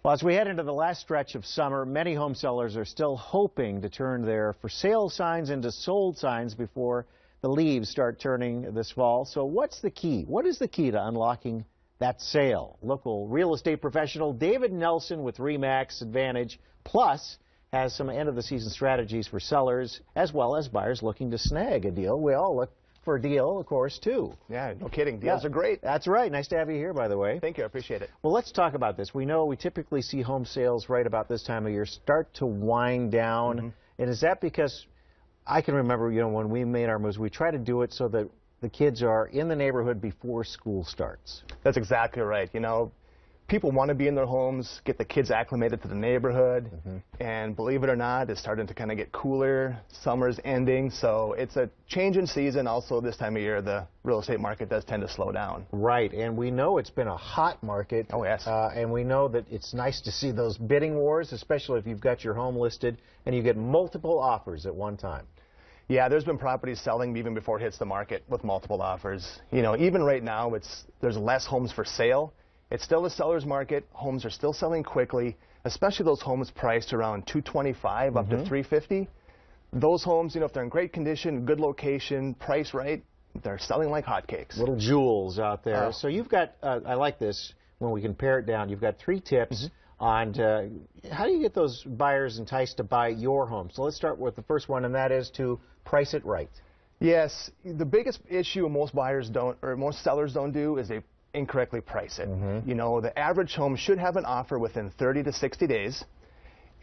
Well, as we head into the last stretch of summer, many home sellers are still hoping to turn their for sale signs into sold signs before the leaves start turning this fall. So what's the key? What is the key to unlocking that sale? Local real estate professional David Nelson with ReMax Advantage Plus has some end-of-the-season strategies for sellers as well as buyers looking to snag a deal. We all look for a deal, of course, too. Yeah, no kidding. Deals are great. That's right. Nice to have you here, by the way. Thank you. I appreciate it. Well, let's talk about this. We know we typically see home sales right about this time of year start to wind down. And is that because I can remember, when we made our moves, we try to do it so that the kids are in the neighborhood before school starts. That's exactly right. People want to be in their homes, get the kids acclimated to the neighborhood, and believe it or not, it's starting to kind of get cooler. Summer's ending, so it's a change in season. Also, this time of year, the real estate market does tend to slow down. Right, and we know it's been a hot market. Oh, yes. And we know that it's nice to see those bidding wars, especially if you've got your home listed and you get multiple offers at one time. Yeah, there's been properties selling even before it hits the market with multiple offers. Even right now, there's less homes for sale. It's still a seller's market. Homes are still selling quickly, especially those homes priced around $225 up to $350. Those homes, if they're in great condition, good location, priced right, they're selling like hotcakes. Little jewels out there. So you've got, I like this, when we can pare it down, you've got 3 tips on how do you get those buyers enticed to buy your home. So let's start with the first one, and that is to price it right. Yes, the biggest issue most buyers don't, or most sellers don't do, is they incorrectly price it. The average home should have an offer within 30 to 60 days.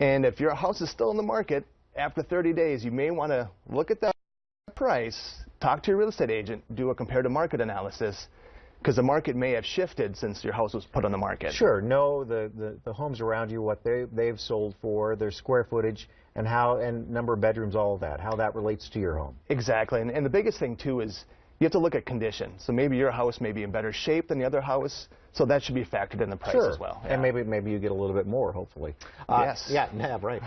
And if your house is still in the market after 30 days, you may want to look at that price, talk to your real estate agent, do a comparative market analysis, because the market may have shifted since your house was put on the market. Sure. Know the homes around you, what they've sold for, their square footage, and number of bedrooms, all of that, how that relates to your home. Exactly. And the biggest thing, too, is you have to look at condition. So maybe your house may be in better shape than the other house, so that should be factored in the price as well. And maybe you get a little bit more, hopefully. Yes. Yeah, right.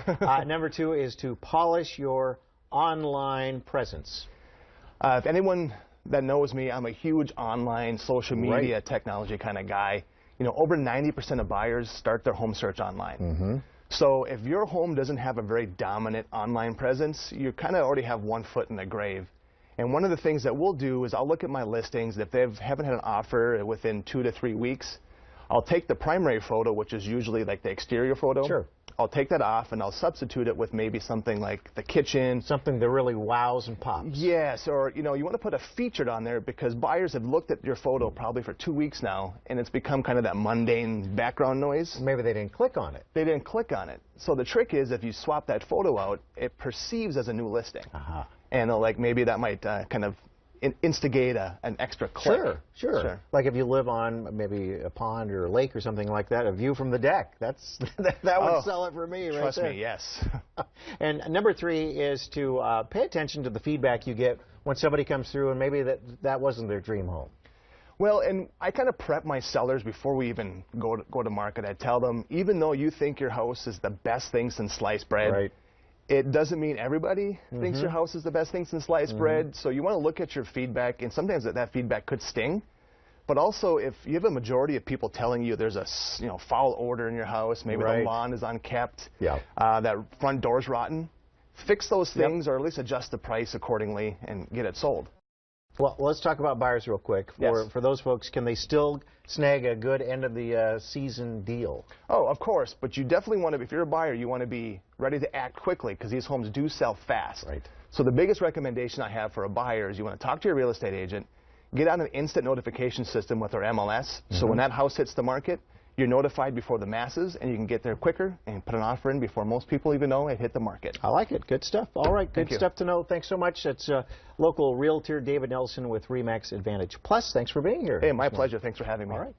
Number 2 is to polish your online presence. If anyone that knows me, I'm a huge online social media technology kind of guy. Over 90% of buyers start their home search online. So if your home doesn't have a very dominant online presence, you kind of already have one foot in the grave. And one of the things that we'll do is I'll look at my listings. If they haven't had an offer within 2 to 3 weeks, I'll take the primary photo, which is usually like the exterior photo. Sure. I'll take that off and I'll substitute it with maybe something like the kitchen. Something that really wows and pops. Yes, or you want to put a featured on there because buyers have looked at your photo probably for 2 weeks now, and it's become kind of that mundane background noise. Maybe they didn't click on it. They didn't click on it. So the trick is if you swap that photo out, it perceives as a new listing. And maybe that might kind of instigate an extra click. Sure. Like if you live on maybe a pond or a lake or something like that, a view from the deck. That would sell it for me right there. Trust me, yes. And number 3 is to pay attention to the feedback you get when somebody comes through and maybe that wasn't their dream home. Well, and I kind of prep my sellers before we even go to market. I tell them, even though you think your house is the best thing since sliced bread, it doesn't mean everybody thinks your house is the best thing since sliced bread. So you want to look at your feedback, and sometimes that feedback could sting. But also, if you have a majority of people telling you there's a foul odor in your house, maybe the lawn is unkept, that front door's rotten, fix those things or at least adjust the price accordingly and get it sold. Well, let's talk about buyers real quick. For those folks, can they still snag a good end of the season deal? Oh, of course. But you definitely want to, if you're a buyer, you want to be ready to act quickly because these homes do sell fast. So the biggest recommendation I have for a buyer is you want to talk to your real estate agent, get on an instant notification system with our MLS. So when that house hits the market, you're notified before the masses, and you can get there quicker and put an offer in before most people even know it hit the market. I like it. Good stuff. All right, good stuff to know. Thanks so much. That's local realtor David Nelson with ReMax Advantage Plus. Thanks for being here. Hey, my pleasure. Thanks for having me. All right.